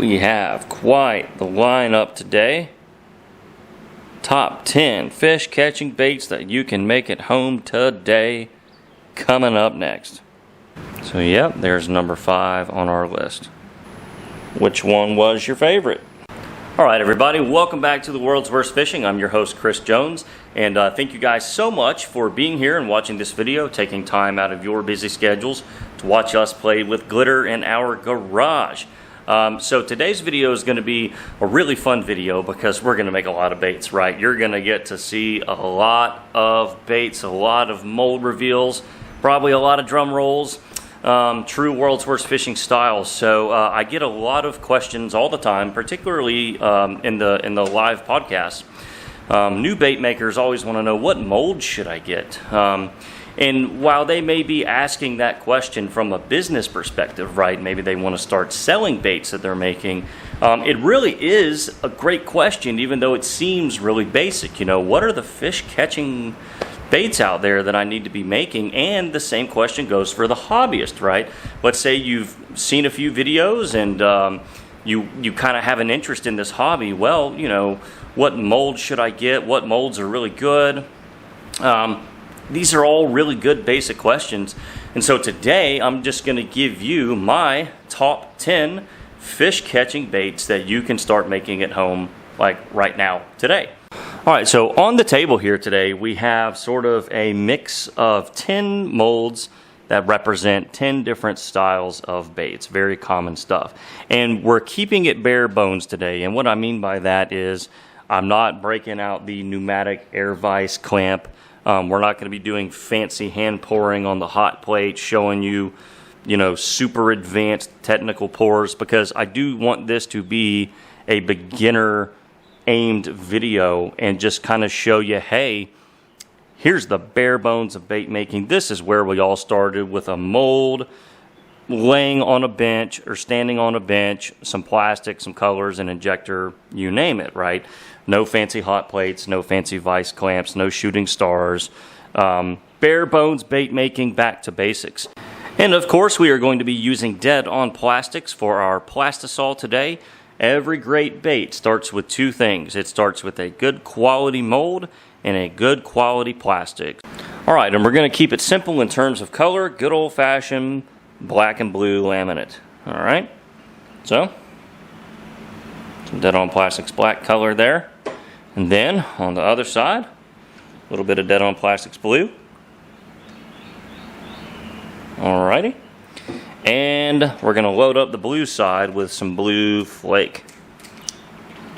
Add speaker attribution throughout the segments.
Speaker 1: We have quite the lineup today. Top 10 fish catching baits that you can make at home today coming up next. So yep, there's number 5 on our list. Which one was your favorite? Alright everybody, welcome back to the World's Worst Fishing. I'm your host Chris Jones, and thank you guys so much for being here and watching this video, taking time out of your busy schedules to watch us play with glitter in our garage. So today's video is going to be a really fun video because we're going to make a lot of baits, right? You're going to get to see a lot of baits, a lot of mold reveals, probably a lot of drum rolls, true World's Worst Fishing style. So I get a lot of questions all the time, particularly in the live podcast. New bait makers always want to know, what mold should I get? And while they may be asking that question from a business perspective, right, maybe they want to start selling baits that they're making, it really is a great question, even though it seems really basic. You know, what are the fish catching baits out there that I need to be making? And the same question goes for the hobbyist, right? Let's say you've seen a few videos and you kind of have an interest in this hobby. Well, you know, what mold should I get? What molds are really good? These are all really good basic questions. And so today I'm just going to give you my top 10 fish catching baits that you can start making at home, like right now, today. Alright, so on the table here today we have sort of a mix of 10 molds that represent 10 different styles of baits, very common stuff. And we're keeping it bare bones today, and what I mean by that is I'm not breaking out the pneumatic air vise clamp. We're not going to be doing fancy hand pouring on the hot plate, showing you, you know, super advanced technical pours, because I do want this to be a beginner aimed video and just kind of show you, hey, here's the bare bones of bait making. This is where we all started, with a mold, laying on a bench or standing on a bench, some plastic, some colors, an injector, you name it, right? No fancy hot plates, no fancy vice clamps, no shooting stars. Bare bones bait making, back to basics. And of course we are going to be using dead-on plastics for our plastisol today. Every great bait starts with two things. It starts with a good quality mold and a good quality plastic. Alright, and we're going to keep it simple in terms of color, good old-fashioned black and blue laminate. Alright, so some dead-on plastics black color there. And then on the other side, a little bit of dead-on plastics blue. Alrighty. And we're going to load up the blue side with some blue flake.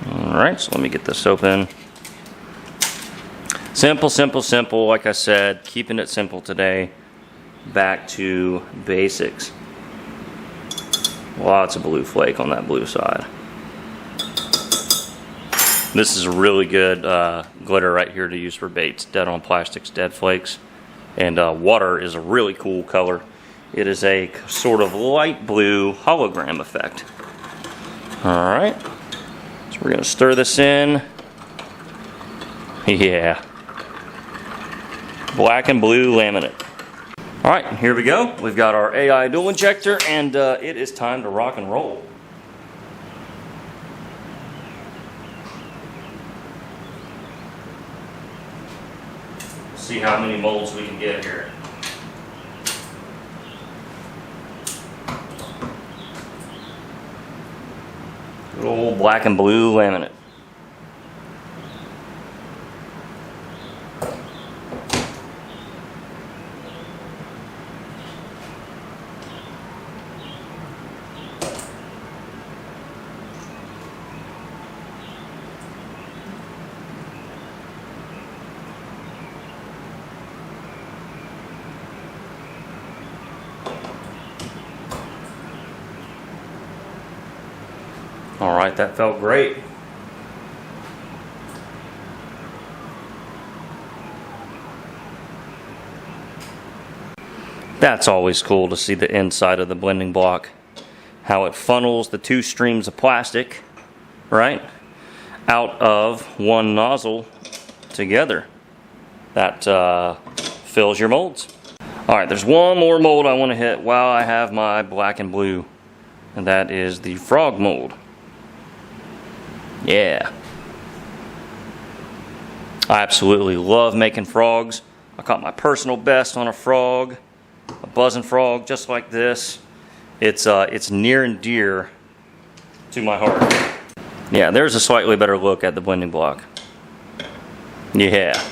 Speaker 1: Alright, so let me get this open. Simple, simple, simple. Like I said, keeping it simple today. Back to basics. Lots of blue flake on that blue side. This is a really good glitter right here to use for baits. Dead on plastics, dead flakes. And water is a really cool color. It is a sort of light blue hologram effect. Alright. So we're going to stir this in. Yeah. Black and blue laminate. Alright, here we go. We've got our AI dual injector, and it is time to rock and roll. See how many molds we can get here. Good old black and blue laminate. Alright, that felt great. That's always cool to see the inside of the blending block. How it funnels the two streams of plastic, right, out of one nozzle together. That fills your molds. Alright, there's one more mold I want to hit while I have my black and blue, and that is the frog mold. Yeah. I absolutely love making frogs. I caught my personal best on a frog, a buzzing frog just like this. It's near and dear to my heart. Yeah, there's a slightly better look at the blending block. Yeah.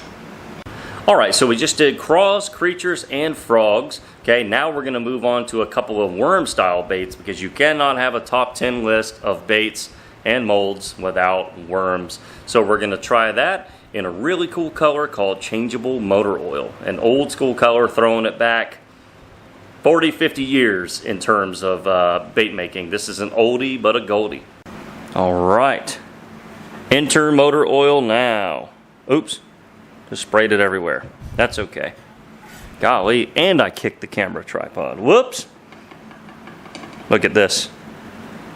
Speaker 1: Alright, so we just did craws, creatures, and frogs. Okay, now we're going to move on to a couple of worm style baits, because you cannot have a top 10 list of baits and molds without worms. So we're going to try that in a really cool color called changeable motor oil. An old school color, throwing it back 40, 50 years in terms of bait making. This is an oldie but a goldie. Alright, enter motor oil now. Oops, just sprayed it everywhere. That's okay. Golly, and I kicked the camera tripod. Whoops. Look at this.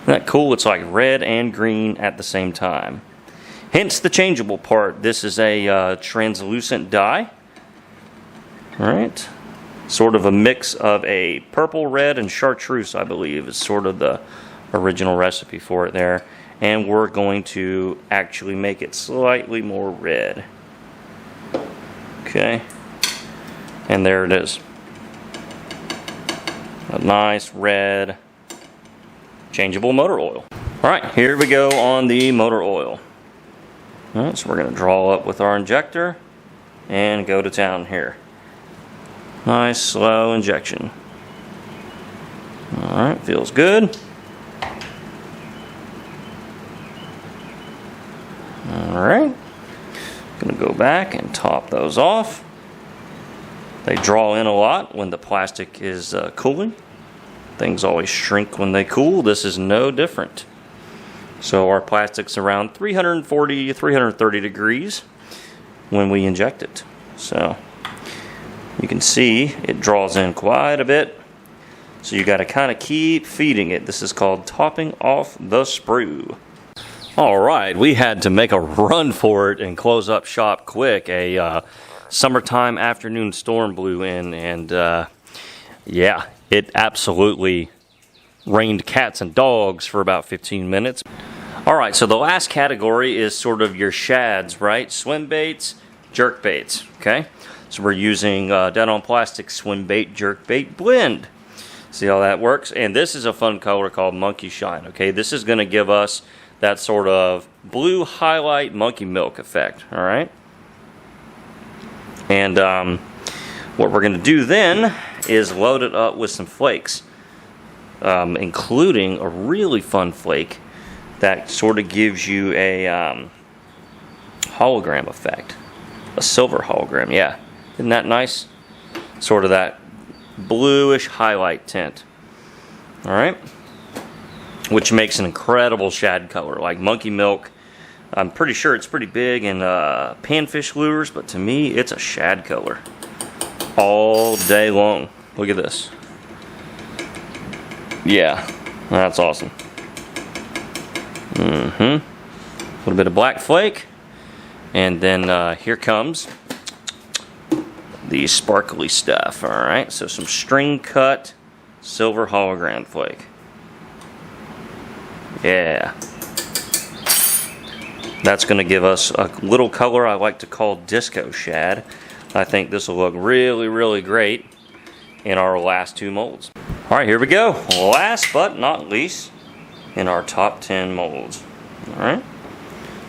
Speaker 1: Isn't that cool? It's like red and green at the same time. Hence the changeable part. This is a translucent dye. Alright. Sort of a mix of a purple, red, and chartreuse, I believe, is sort of the original recipe for it there. And we're going to actually make it slightly more red. Okay. And there it is. A nice red changeable motor oil. Alright, here we go on the motor oil. Alright, so we're going to draw up with our injector and go to town here. Nice slow injection. Alright, feels good. Alright, going to go back and top those off. They draw in a lot when the plastic is cooling. Things always shrink when they cool. This is no different. So our plastic's around 340, 330 degrees when we inject it. So you can see it draws in quite a bit. So you got to kind of keep feeding it. This is called topping off the sprue. Alright, we had to make a run for it and close up shop quick. A summertime afternoon storm blew in, and yeah, it absolutely rained cats and dogs for about 15 minutes. Alright, so the last category is sort of your shads, right? Swim baits, jerk baits, okay? So we're using Dead on Plastic Swim Bait Jerk Bait Blend. See how that works? And this is a fun color called Monkey Shine, okay? This is going to give us that sort of blue highlight monkey milk effect, alright? And what we're going to do then is load it up with some flakes, including a really fun flake that sort of gives you a hologram effect. A silver hologram, yeah. Isn't that nice? Sort of that bluish highlight tint. Alright? Which makes an incredible shad color, like monkey milk. I'm pretty sure it's pretty big in panfish lures, but to me, it's a shad color. All day long. Look at this. Yeah, that's awesome. A little bit of black flake. And then here comes the sparkly stuff. Alright, so some string cut silver hologram flake. Yeah. That's going to give us a little color I like to call disco shad. I think this will look really, really great in our last two molds. Alright, here we go. Last but not least, in our top 10 molds. Alright,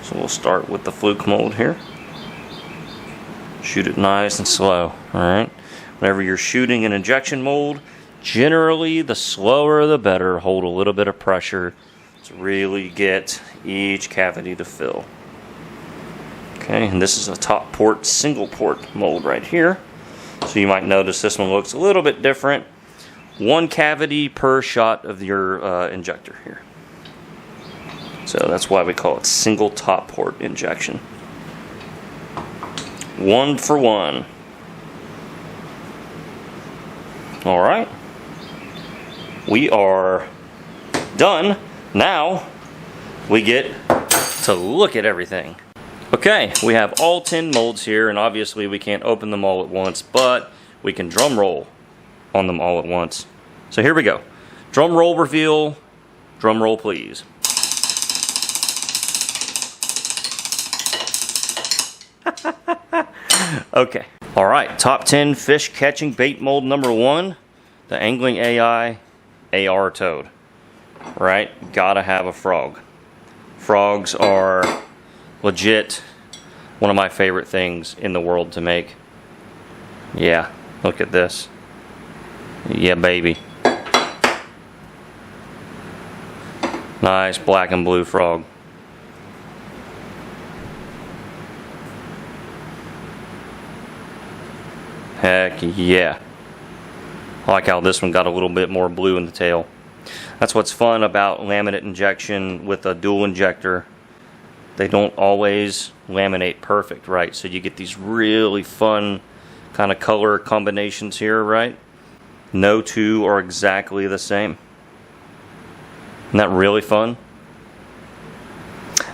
Speaker 1: so we'll start with the Fluke mold here. Shoot it nice and slow. Alright, whenever you're shooting an injection mold, generally the slower the better. Hold a little bit of pressure to really get each cavity to fill. Okay, and this is a top port, single port mold right here. So you might notice this one looks a little bit different. One cavity per shot of your injector here. So that's why we call it single top port injection. 1 for 1. Alright. We are done. Now we get to look at everything. Okay, we have all 10 molds here, and obviously we can't open them all at once, but we can drum roll on them all at once. So here we go. Drum roll reveal. Drum roll please. Okay. All right, top 10 fish catching bait mold number 1, the Angling AI AR Toad. Right? Gotta have a frog. Frogs are legit one of my favorite things in the world to make. Yeah, look at this. Yeah, baby. Nice black and blue frog. Heck yeah. I like how this one got a little bit more blue in the tail. That's what's fun about laminate injection with a dual injector. They don't always laminate perfect, right? So you get these really fun kind of color combinations here, right? No two are exactly the same. Isn't that really fun?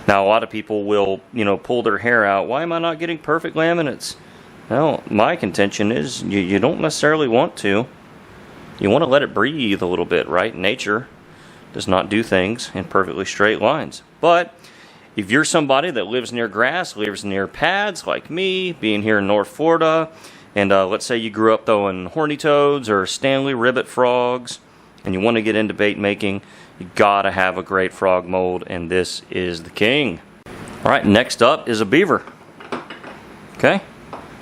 Speaker 1: Now a lot of people will, pull their hair out. Why am I not getting perfect laminates? Well, my contention is you don't necessarily want to. You want to let it breathe a little bit, right? Nature does not do things in perfectly straight lines. But if you're somebody that lives near grass, lives near pads like me, being here in North Florida, and let's say you grew up throwing horny toads or Stanley ribbit frogs, and you want to get into bait making, you gotta have a great frog mold, and this is the king. All right, next up is a beaver. Okay,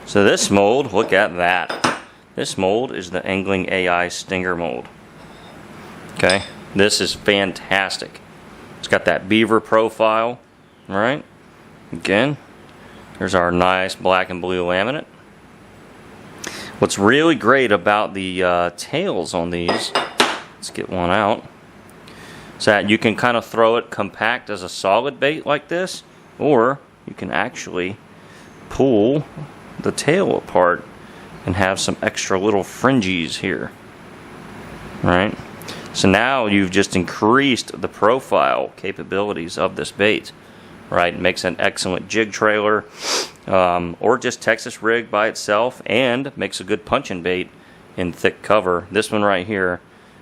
Speaker 1: so this mold, look at that. This mold is the Angling AI Stinger mold. Okay, this is fantastic. It's got that beaver profile, right? Again, here's our nice black and blue laminate. What's really great about the tails on these, let's get one out, is that you can kind of throw it compact as a solid bait like this, or you can actually pull the tail apart and have some extra little fringes here, right? So now you've just increased the profile capabilities of this bait, right? It makes an excellent jig trailer, or just Texas rig by itself, and makes a good punching bait in thick cover. This one right here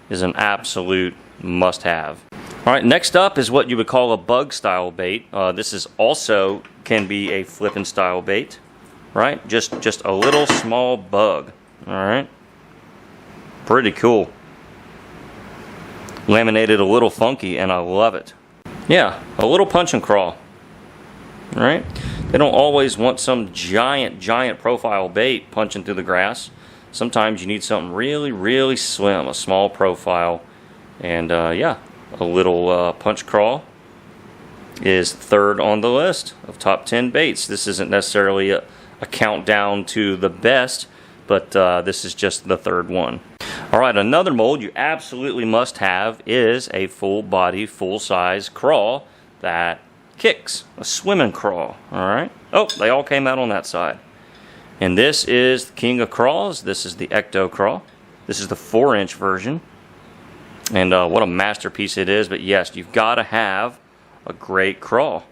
Speaker 1: is an absolute must-have. All right, next up is what you would call a bug style bait. This is also can be a flipping style bait, right? Just a little small bug. All right, pretty cool. Laminated a little funky, and I love it. Yeah, a little punch and crawl. All right, they don't always want some giant profile bait punching through the grass. Sometimes you need something really slim, a small profile, and yeah, a little punch crawl is third on the list of top 10 baits. This isn't necessarily a countdown to the best, but this is just the third one. All right, another mold you absolutely must have is a full body, full size crawl that kicks, a swimming crawl. All right. Oh, they all came out on that side. And this is the king of crawls. This is the Ecto crawl. This is the 4-inch version. And what a masterpiece it is. But yes, you've got to have a great crawl,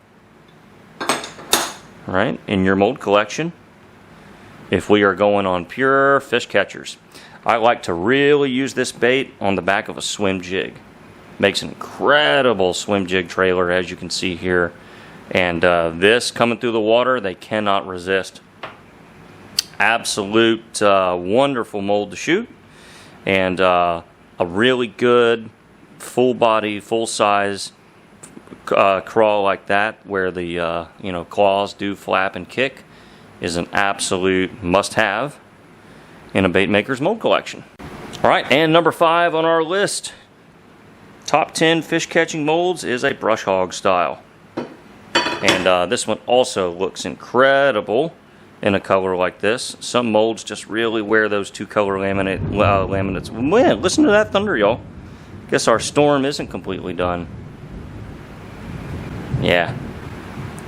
Speaker 1: right, in your mold collection if we are going on pure fish catchers. I like to really use this bait on the back of a swim jig. Makes an incredible swim jig trailer, as you can see here. And this coming through the water, they cannot resist. Absolute wonderful mold to shoot. And a really good full body, full size crawl like that, where the claws do flap and kick, is an absolute must-have in a bait maker's mold collection. All right, and number 5 on our list, top 10 fish catching molds, is a brush hog style. And this one also looks incredible in a color like this. Some molds just really wear those 2-color laminates. Man, listen to that thunder, y'all. Guess our storm isn't completely done. Yeah,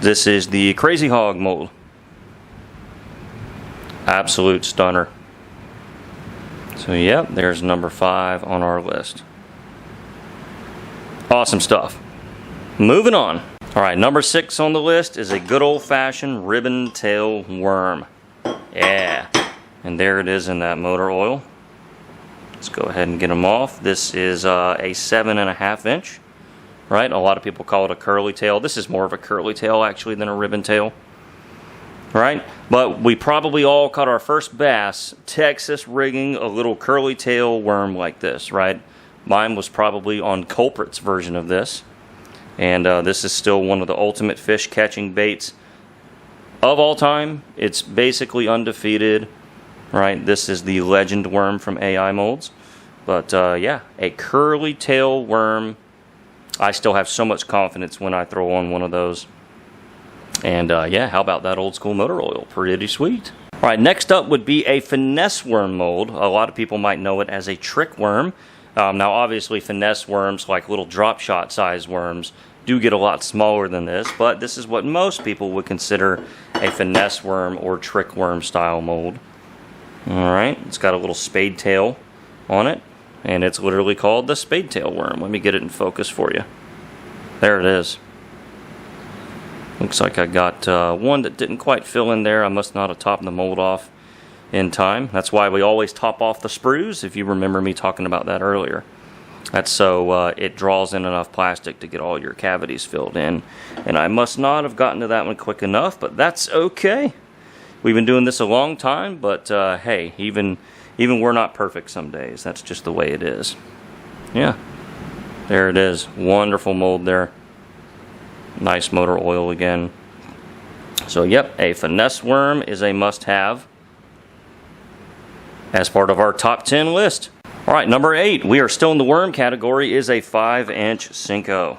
Speaker 1: this is the Crazy Hog mold. Absolute stunner. So yep, there's number 5 on our list. Awesome stuff. Moving on. All right, number 6 on the list is a good old-fashioned ribbon tail worm. Yeah, and there it is in that motor oil. Let's go ahead and get them off. This is a 7.5 inch, right? A lot of people call it a curly tail. This is more of a curly tail actually than a ribbon tail. right? But we probably all caught our first bass Texas rigging a little curly tail worm like this, right? Mine was probably on Culprit's version of this. And this is still one of the ultimate fish catching baits of all time. It's basically undefeated, right? This is the legend worm from AI Molds. But yeah, a curly tail worm. I still have so much confidence when I throw on one of those. And yeah, how about that old school motor oil? Pretty sweet. All right, next up would be a finesse worm mold. A lot of people might know it as a trick worm. Now obviously finesse worms, like little drop shot size worms, do get a lot smaller than this, but this is what most people would consider a finesse worm or trick worm style mold. All right, it's got a little spade tail on it, and it's literally called the spade tail worm. Let me get it in focus for you. There it is. Looks like I got one that didn't quite fill in there. I must not have topped the mold off in time. That's why we always top off the sprues, if you remember me talking about that earlier. That's so it draws in enough plastic to get all your cavities filled in. And I must not have gotten to that one quick enough, but that's okay. We've been doing this a long time, but hey, even we're not perfect some days. That's just the way it is. Yeah, there it is. Wonderful mold there. Nice motor oil again. So yep, a finesse worm is a must-have as part of our top 10 list. All right, number 8, we are still in the worm category, is a 5-inch Senko.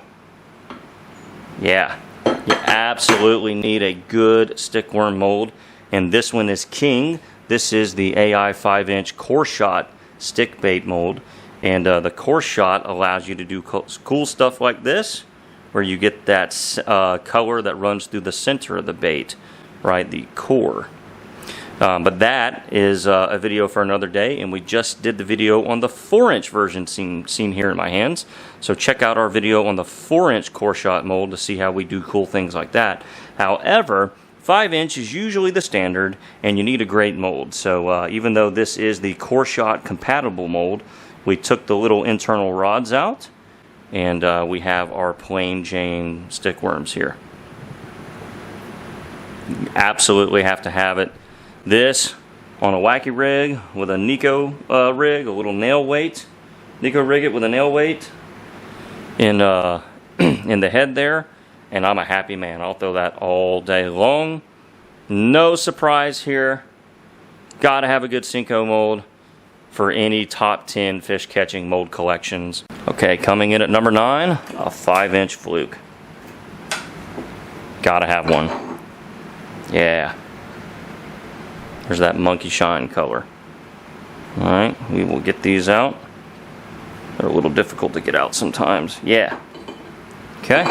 Speaker 1: Yeah, you absolutely need a good stick worm mold, and this one is king. This is the AI 5-inch core shot stick bait mold, and the core shot allows you to do cool stuff like this, where you get that color that runs through the center of the bait, right, the core. But that is a video for another day, and we just did the video on the 4-inch version seen here in my hands. So check out our video on the 4-inch core shot mold to see how we do cool things like that. However, 5-inch is usually the standard, and you need a great mold. So even though this is the core shot compatible mold, we took the little internal rods out, and we have our plain Jane stick worms here. You absolutely have to have it. This on a wacky rig with a Nico rig, a little nail weight. Nico rig it with a nail weight in in the head there, and I'm a happy man. I'll throw that all day long. No surprise here. Gotta have a good Senko mold for any top 10 fish catching mold collections. Okay, coming in at number 9, a 5-inch Fluke. Gotta have one. Yeah. There's that monkey shine color. Alright, we will get these out. They're a little difficult to get out sometimes. Yeah. Okay.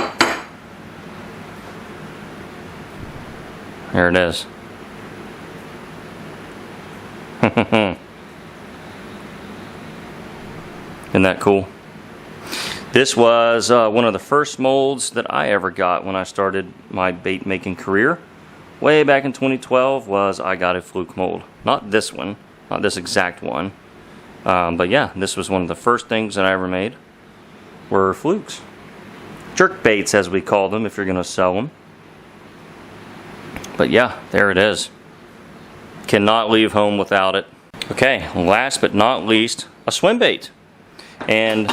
Speaker 1: There it is. Isn't that cool? This was one of the first molds that I ever got when I started my bait making career. Way back in 2012 I got a Fluke mold. Not this one, not this exact one. But yeah, this was one of the first things that I ever made were Flukes. Jerk baits, as we call them, if you're going to sell them. But yeah, there it is. Cannot leave home without it. Okay, last but not least, a Swimbait. And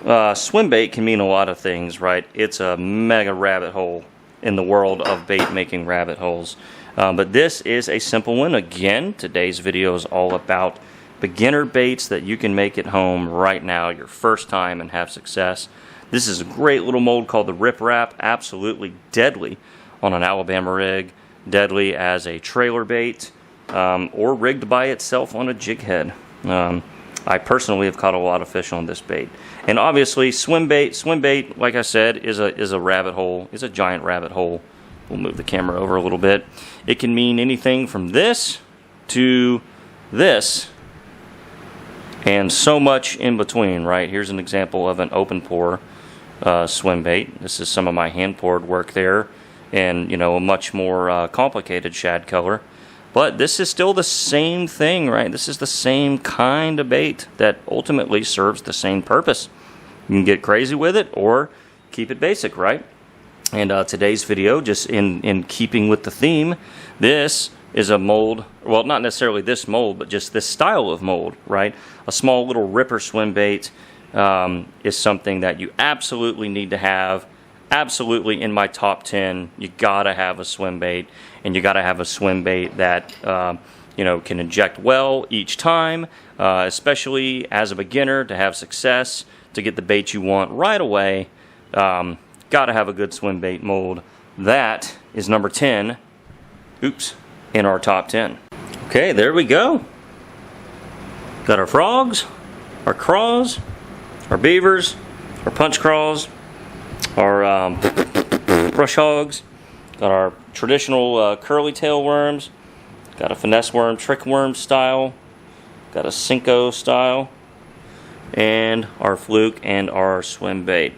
Speaker 1: Swimbait can mean a lot of things, right? It's a mega rabbit hole in the world of bait making rabbit holes. But this is a simple one. Again, today's video is all about beginner baits that you can make at home right now, your first time, and have success. This is a great little mold called the Rip Wrap. Absolutely deadly on an Alabama rig, deadly as a trailer bait, or rigged by itself on a jig head. I personally have caught a lot of fish on this bait. And obviously Swimbait, like I said, is a rabbit hole, is a giant rabbit hole. We'll move the camera over a little bit. It can mean anything from this to this and so much in between, right? Here's an example of an open pour Swimbait. This is some of my hand poured work there, and you know, a much more complicated shad color. But this is still the same thing, right? This is the same kind of bait that ultimately serves the same purpose. You can get crazy with it or keep it basic, right? And today's video, just in keeping with the theme, this is a mold, well, not necessarily this mold, but just this style of mold, right? A small little ripper swim bait is something that you absolutely need to have. Absolutely in my top 10, you gotta have a swim bait, and you gotta have a swim bait that you know, can inject well each time, especially as a beginner to have success, to get the bait you want right away. Gotta have a good swim bait mold. That is number 10. Oops, in our top 10. Okay, there we go. Got our frogs, our craws, our beavers, our punch craws, our brush hogs, got our traditional curly tail worms, got a finesse worm, trick worm style, got a Cinco style, and our fluke and our swim bait.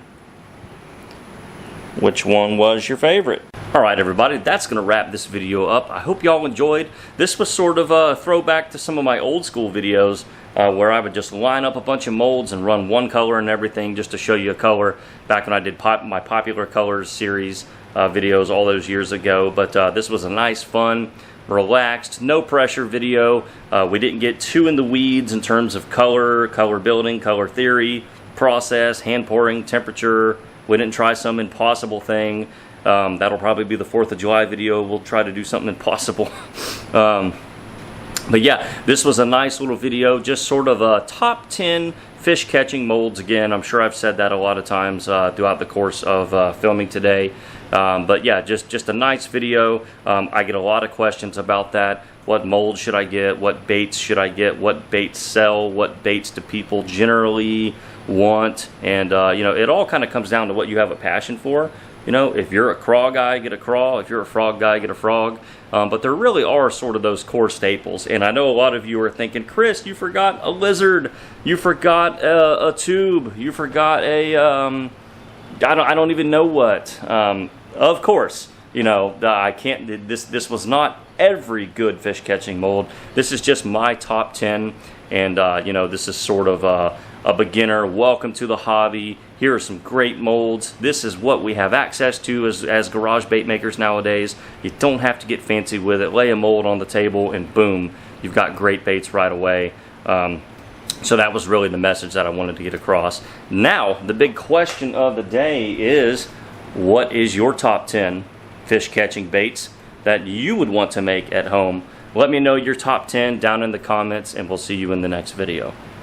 Speaker 1: Which one was your favorite? Alright everybody, that's going to wrap this video up. I hope y'all enjoyed. This was sort of a throwback to some of my old school videos where I would just line up a bunch of molds and run one color and everything just to show you a color back when I did my Popular Colors series videos all those years ago. But this was a nice, fun, relaxed, no pressure video. We didn't get too in the weeds in terms of color building, color theory, process, hand pouring, temperature. We didn't try some impossible thing. That'll probably be the 4th of July video. We'll try to do something impossible. But yeah, this was a nice little video, just sort of a top 10 fish catching molds. Again, I'm sure I've said that a lot of times throughout the course of filming today. But yeah, just a nice video. I get a lot of questions about that. What mold should I get? What baits should I get? What baits sell? What baits do people generally want? And you know, it all kind of comes down to what you have a passion for. You know, if you're a craw guy, get a craw. If you're a frog guy, get a frog. But there really are sort of those core staples. And I know a lot of you are thinking, Chris, you forgot a lizard. You forgot a tube. You forgot a, I don't even know what. Of course, you know, I can't, this was not every good fish catching mold. This is just my top 10. And, you know, this is sort of a beginner. Welcome to the hobby. Here are some great molds. This is what we have access to as garage bait makers nowadays. You don't have to get fancy with it. Lay a mold on the table and boom, you've got great baits right away. So that was really the message that I wanted to get across. Now, the big question of the day is, what is your top 10 fish catching baits that you would want to make at home? Let me know your top 10 down in the comments, and we'll see you in the next video.